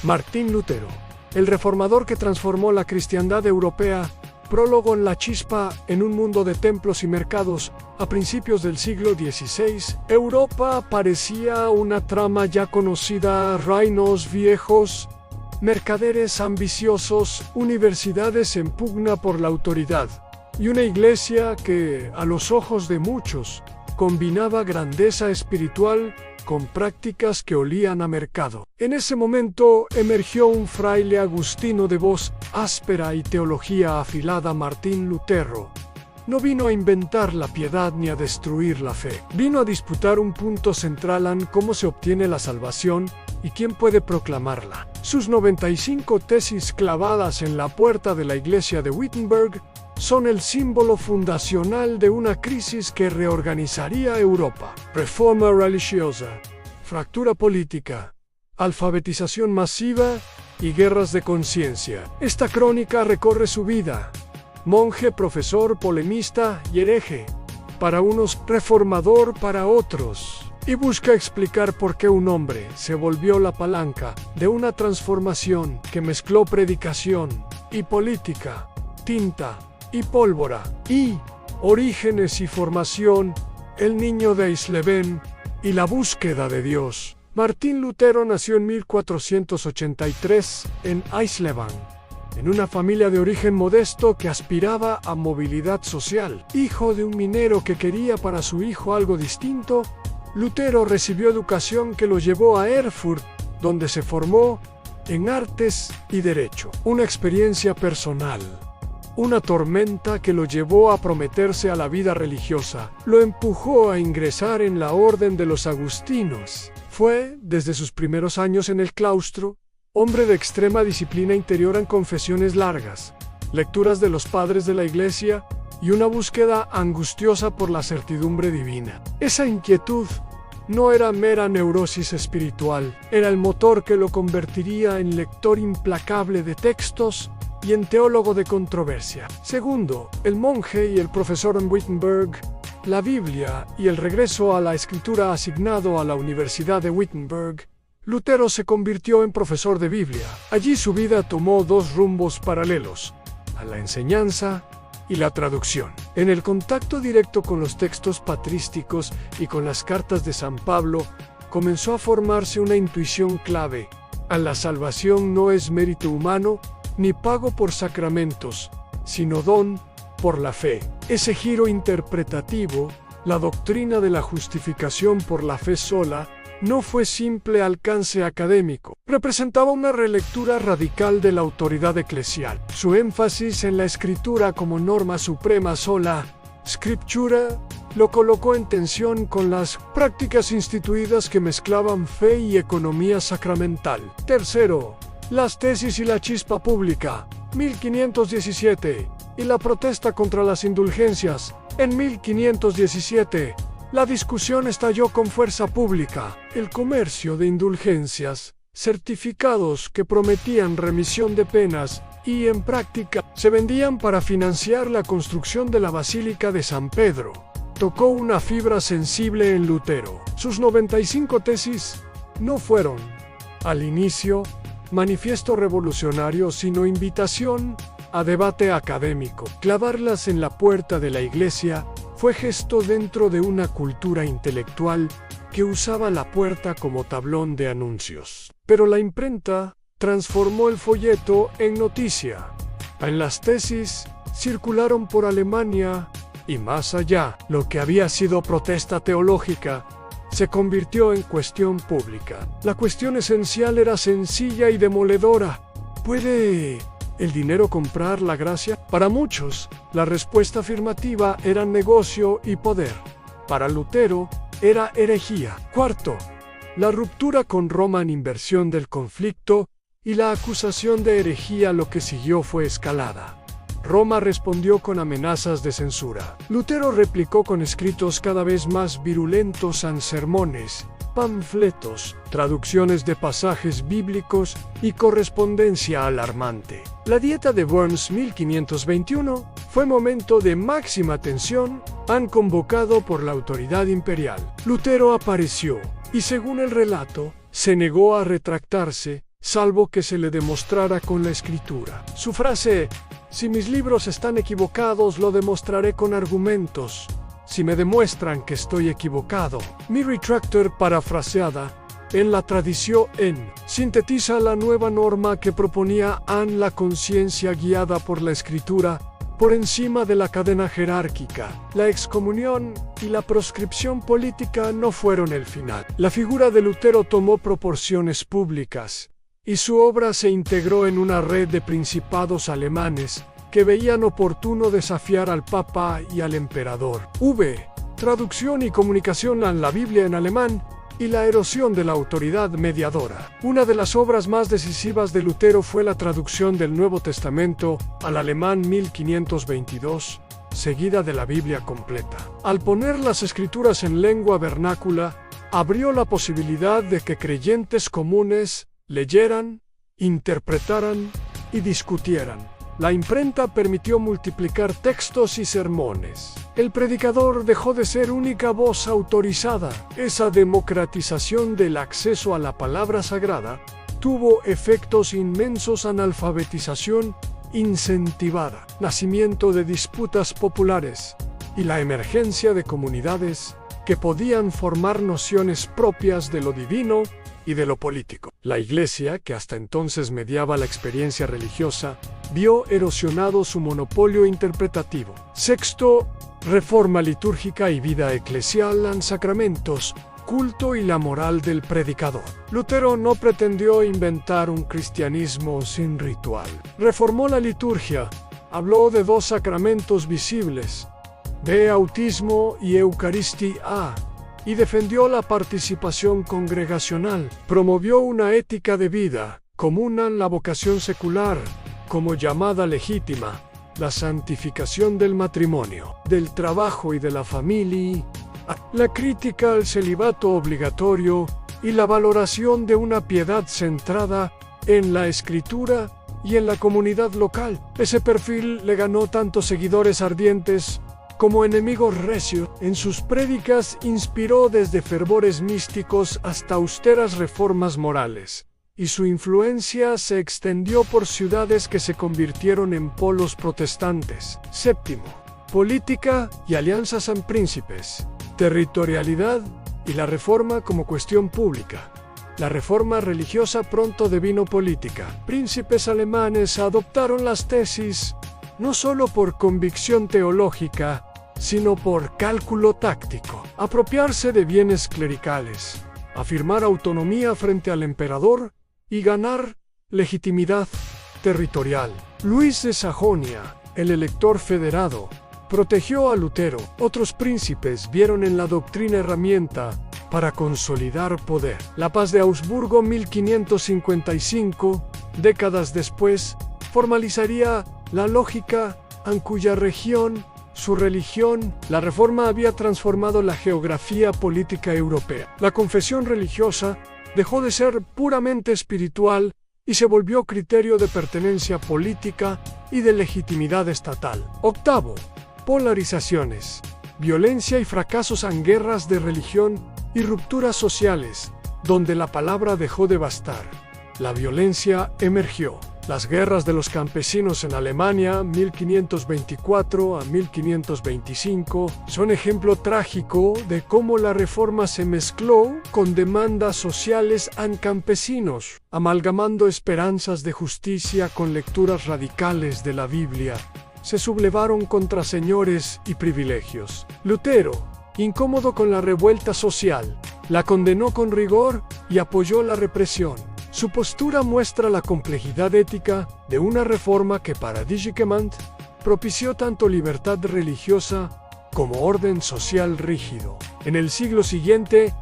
Martín Lutero, el reformador que transformó la cristiandad europea, prólogo en la chispa en un mundo de templos y mercados. A principios del siglo XVI, Europa parecía una trama ya conocida: reinos viejos, mercaderes ambiciosos, universidades en pugna por la autoridad, y una iglesia que, a los ojos de muchos, combinaba grandeza espiritual con prácticas que olían a mercado. En ese momento emergió un fraile agustino de voz áspera y teología afilada. Martín Lutero no vino a inventar la piedad ni a destruir la fe. Vino a disputar un punto central en cómo se obtiene la salvación y quién puede proclamarla. Sus 95 tesis clavadas en la puerta de la iglesia de Wittenberg son el símbolo fundacional de una crisis que reorganizaría Europa. Reforma religiosa, fractura política, alfabetización masiva y guerras de conciencia. Esta crónica recorre su vida: monje, profesor, polemista y hereje para unos, reformador para otros, y busca explicar por qué un hombre se volvió la palanca de una transformación que mezcló predicación y política, tinta y pólvora, y orígenes y formación, el niño de Eisleben y la búsqueda de Dios. Martín Lutero nació en 1483 en Eisleben, en una familia de origen modesto que aspiraba a movilidad social. Hijo de un minero que quería para su hijo algo distinto, Lutero recibió educación que lo llevó a Erfurt, donde se formó en artes y derecho. Una experiencia personal, una tormenta que lo llevó a prometerse a la vida religiosa, lo empujó a ingresar en la orden de los agustinos. Fue, desde sus primeros años en el claustro, hombre de extrema disciplina interior en confesiones largas, lecturas de los padres de la iglesia y una búsqueda angustiosa por la certidumbre divina. Esa inquietud no era mera neurosis espiritual, era el motor que lo convertiría en lector implacable de textos y en teólogo de controversia. Segundo, el monje y el profesor en Wittenberg, la Biblia y el regreso a la escritura asignado a la Universidad de Wittenberg, Lutero se convirtió en profesor de Biblia. Allí su vida tomó dos rumbos paralelos: a la enseñanza y la traducción. En el contacto directo con los textos patrísticos y con las cartas de San Pablo, comenzó a formarse una intuición clave: a la salvación no es mérito humano, ni pago por sacramentos, sino don por la fe. Ese giro interpretativo, la doctrina de la justificación por la fe sola, no fue simple alcance académico. Representaba una relectura radical de la autoridad eclesial. Su énfasis en la escritura como norma suprema sola, scriptura, lo colocó en tensión con las prácticas instituidas que mezclaban fe y economía sacramental. Tercero, las tesis y la chispa pública, 1517, y la protesta contra las indulgencias, en 1517. La discusión estalló con fuerza pública. El comercio de indulgencias, certificados que prometían remisión de penas y, en práctica, se vendían para financiar la construcción de la Basílica de San Pedro, tocó una fibra sensible en Lutero. Sus 95 tesis no fueron, al inicio, manifiesto revolucionario, sino invitación a debate académico. Clavarlas en la puerta de la iglesia fue gesto dentro de una cultura intelectual que usaba la puerta como tablón de anuncios. Pero la imprenta transformó el folleto en noticia. En las tesis circularon por Alemania y más allá. Lo que había sido protesta teológica se convirtió en cuestión pública. La cuestión esencial era sencilla y demoledora: ¿puede el dinero comprar la gracia? Para muchos, la respuesta afirmativa era negocio y poder. Para Lutero, era herejía. Cuarto, la ruptura con Roma en inversión del conflicto y la acusación de herejía. Lo que siguió fue escalada. Roma respondió con amenazas de censura. Lutero replicó con escritos cada vez más virulentos en sermones, panfletos, traducciones de pasajes bíblicos y correspondencia alarmante. La Dieta de Worms 1521 fue momento de máxima tensión, convocado por la autoridad imperial. Lutero apareció y, según el relato, se negó a retractarse salvo que se le demostrara con la Escritura. Su frase, si mis libros están equivocados, lo demostraré con argumentos, si me demuestran que estoy equivocado. Mi retractor parafraseada, en la tradición sintetiza la nueva norma que proponía Anne, la conciencia guiada por la Escritura, por encima de la cadena jerárquica. La excomunión y la proscripción política no fueron el final. La figura de Lutero tomó proporciones públicas, y su obra se integró en una red de principados alemanes que veían oportuno desafiar al Papa y al Emperador. Traducción y comunicación a la Biblia en alemán y la erosión de la autoridad mediadora. Una de las obras más decisivas de Lutero fue la traducción del Nuevo Testamento al alemán 1522, seguida de la Biblia completa. Al poner las Escrituras en lengua vernácula, abrió la posibilidad de que creyentes comunes leyeran, interpretaran y discutieran. La imprenta permitió multiplicar textos y sermones. El predicador dejó de ser única voz autorizada. Esa democratización del acceso a la palabra sagrada tuvo efectos inmensos: analfabetización incentivada, nacimiento de disputas populares y la emergencia de comunidades que podían formar nociones propias de lo divino y de lo político. La Iglesia, que hasta entonces mediaba la experiencia religiosa, vio erosionado su monopolio interpretativo. Sexto, reforma litúrgica y vida eclesial en sacramentos, culto y la moral del predicador. Lutero no pretendió inventar un cristianismo sin ritual. Reformó la liturgia, habló de 2 sacramentos visibles, de bautismo y Eucaristía, y defendió la participación congregacional. Promovió una ética de vida común en la vocación secular como llamada legítima, la santificación del matrimonio, del trabajo y de la familia, la crítica al celibato obligatorio y la valoración de una piedad centrada en la Escritura y en la comunidad local. Ese perfil le ganó tanto seguidores ardientes como enemigos recios. En sus prédicas inspiró desde fervores místicos hasta austeras reformas morales, y su influencia se extendió por ciudades que se convirtieron en polos protestantes. Séptimo, política y alianzas en príncipes, territorialidad y la reforma como cuestión pública. La reforma religiosa pronto devino política. Príncipes alemanes adoptaron las tesis no solo por convicción teológica, sino por cálculo táctico. Apropiarse de bienes clericales, afirmar autonomía frente al emperador y ganar legitimidad territorial. Luis de Sajonia, el elector federado, protegió a Lutero. Otros príncipes vieron en la doctrina herramienta para consolidar poder. La paz de Augsburgo 1555, décadas después, formalizaría la lógica en cuya región su religión, la reforma había transformado la geografía política europea. La confesión religiosa dejó de ser puramente espiritual y se volvió criterio de pertenencia política y de legitimidad estatal. Octavo, polarizaciones, violencia y fracasos en guerras de religión y rupturas sociales, donde la palabra dejó de bastar. La violencia emergió. Las guerras de los campesinos en Alemania, 1524 a 1525, son ejemplo trágico de cómo la reforma se mezcló con demandas sociales en campesinos, amalgamando esperanzas de justicia con lecturas radicales de la Biblia. Se sublevaron contra señores y privilegios. Lutero, incómodo con la revuelta social, la condenó con rigor y apoyó la represión. Su postura muestra la complejidad ética de una reforma que paradójicamente propició tanto libertad religiosa como orden social rígido. En el siglo siguiente,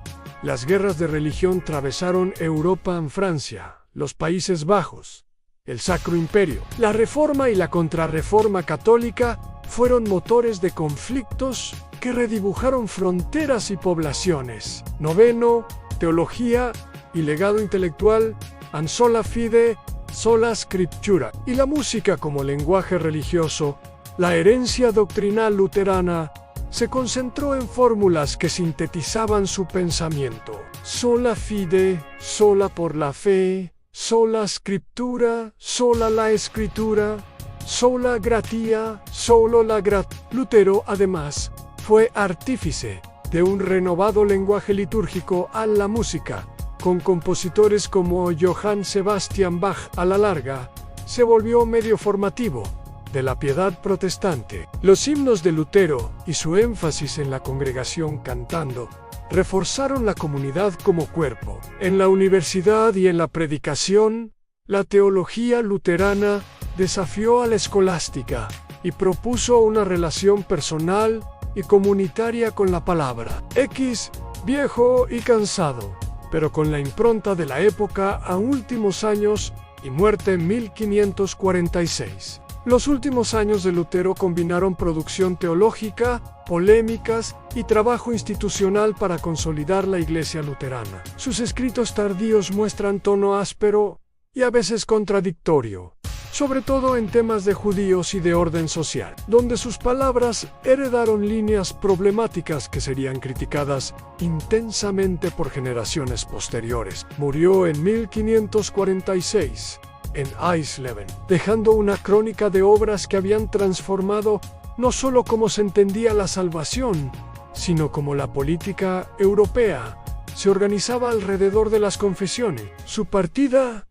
las guerras de religión atravesaron Europa en Francia, los Países Bajos, el Sacro Imperio. La Reforma y la Contrarreforma católica fueron motores de conflictos que redibujaron fronteras y poblaciones. Noveno, teología y legado intelectual, an sola fide, sola scriptura, y la música como lenguaje religioso. La herencia doctrinal luterana se concentró en fórmulas que sintetizaban su pensamiento. Sola fide, sola por la fe, sola scriptura, sola la escritura, sola gratia, solo la gratia. Lutero, además, fue artífice de un renovado lenguaje litúrgico a la música. Con compositores como Johann Sebastian Bach, a la larga, se volvió medio formativo de la piedad protestante. Los himnos de Lutero y su énfasis en la congregación cantando reforzaron la comunidad como cuerpo. En la universidad y en la predicación, la teología luterana desafió a la escolástica y propuso una relación personal y comunitaria con la palabra. Viejo y cansado, pero con la impronta de la época a últimos años y muerte en 1546. Los últimos años de Lutero combinaron producción teológica, polémicas y trabajo institucional para consolidar la Iglesia luterana. Sus escritos tardíos muestran tono áspero y a veces contradictorio, sobre todo en temas de judíos y de orden social, donde sus palabras heredaron líneas problemáticas que serían criticadas intensamente por generaciones posteriores. Murió en 1546 en Eisleben, dejando una crónica de obras que habían transformado no solo cómo se entendía la salvación, sino cómo la política europea se organizaba alrededor de las confesiones. Su partida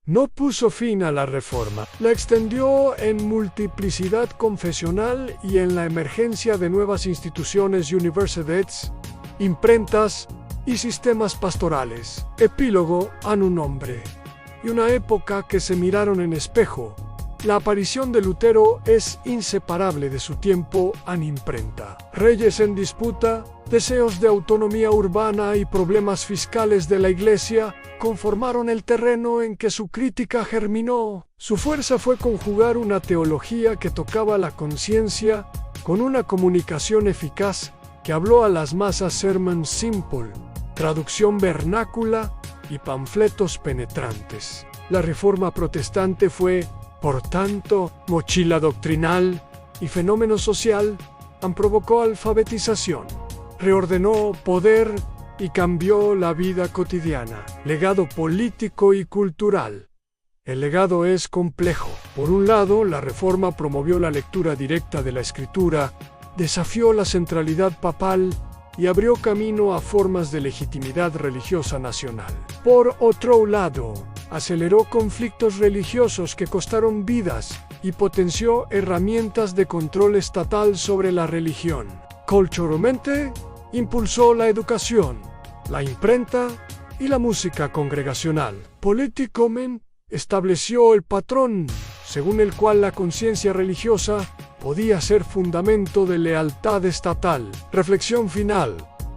no puso fin a la Reforma, la extendió en multiplicidad confesional y en la emergencia de nuevas instituciones, universidades, imprentas y sistemas pastorales. Epílogo: Annum Hombre y una época que se miraron en espejo. La aparición de Lutero es inseparable de su tiempo en imprenta. Reyes en disputa, deseos de autonomía urbana y problemas fiscales de la Iglesia conformaron el terreno en que su crítica germinó. Su fuerza fue conjugar una teología que tocaba la conciencia con una comunicación eficaz que habló a las masas. Sermon simple, traducción vernácula y panfletos penetrantes. La Reforma protestante fue, por tanto, mochila doctrinal y fenómeno social. Provocó alfabetización, reordenó poder y cambió la vida cotidiana. Legado político y cultural. El legado es complejo. Por un lado, la Reforma promovió la lectura directa de la Escritura, desafió la centralidad papal y abrió camino a formas de legitimidad religiosa nacional. Por otro lado, aceleró conflictos religiosos que costaron vidas y potenció herramientas de control estatal sobre la religión. Culturalmente, impulsó la educación, la imprenta y la música congregacional. Políticamente, estableció el patrón según el cual la conciencia religiosa podía ser fundamento de lealtad estatal. Reflexión final: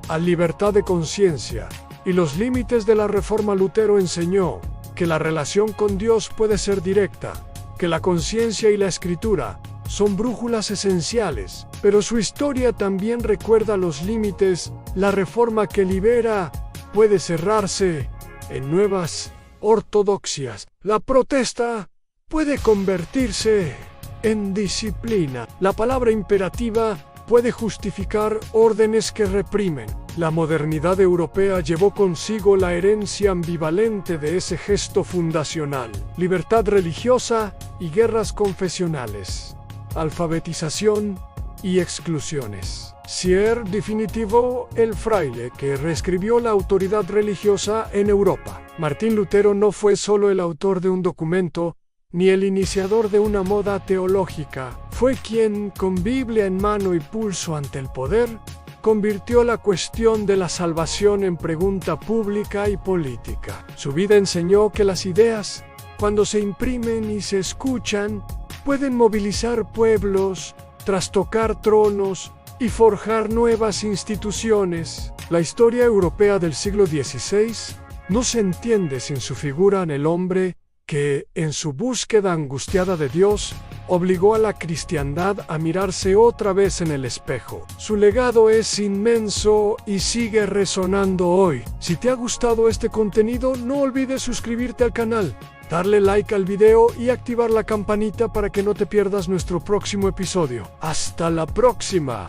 a libertad de conciencia y los límites de la Reforma. Lutero enseñó que la relación con Dios puede ser directa, que la conciencia y la escritura son brújulas esenciales, pero su historia también recuerda los límites. La Reforma que libera puede cerrarse en nuevas ortodoxias. La protesta puede convertirse en disciplina. La palabra imperativa puede justificar órdenes que reprimen. La modernidad europea llevó consigo la herencia ambivalente de ese gesto fundacional: libertad religiosa y guerras confesionales, alfabetización y exclusiones. Cierre definitivo: el fraile que reescribió la autoridad religiosa en Europa. Martín Lutero no fue solo el autor de un documento, ni el iniciador de una moda teológica. Fue quien, con Biblia en mano y pulso ante el poder, convirtió la cuestión de la salvación en pregunta pública y política. Su vida enseñó que las ideas, cuando se imprimen y se escuchan, pueden movilizar pueblos, trastocar tronos y forjar nuevas instituciones. La historia europea del siglo XVI no se entiende sin su figura en el hombre que, en su búsqueda angustiada de Dios, obligó a la cristiandad a mirarse otra vez en el espejo. Su legado es inmenso y sigue resonando hoy. Si te ha gustado este contenido, no olvides suscribirte al canal, darle like al video y activar la campanita para que no te pierdas nuestro próximo episodio. ¡Hasta la próxima!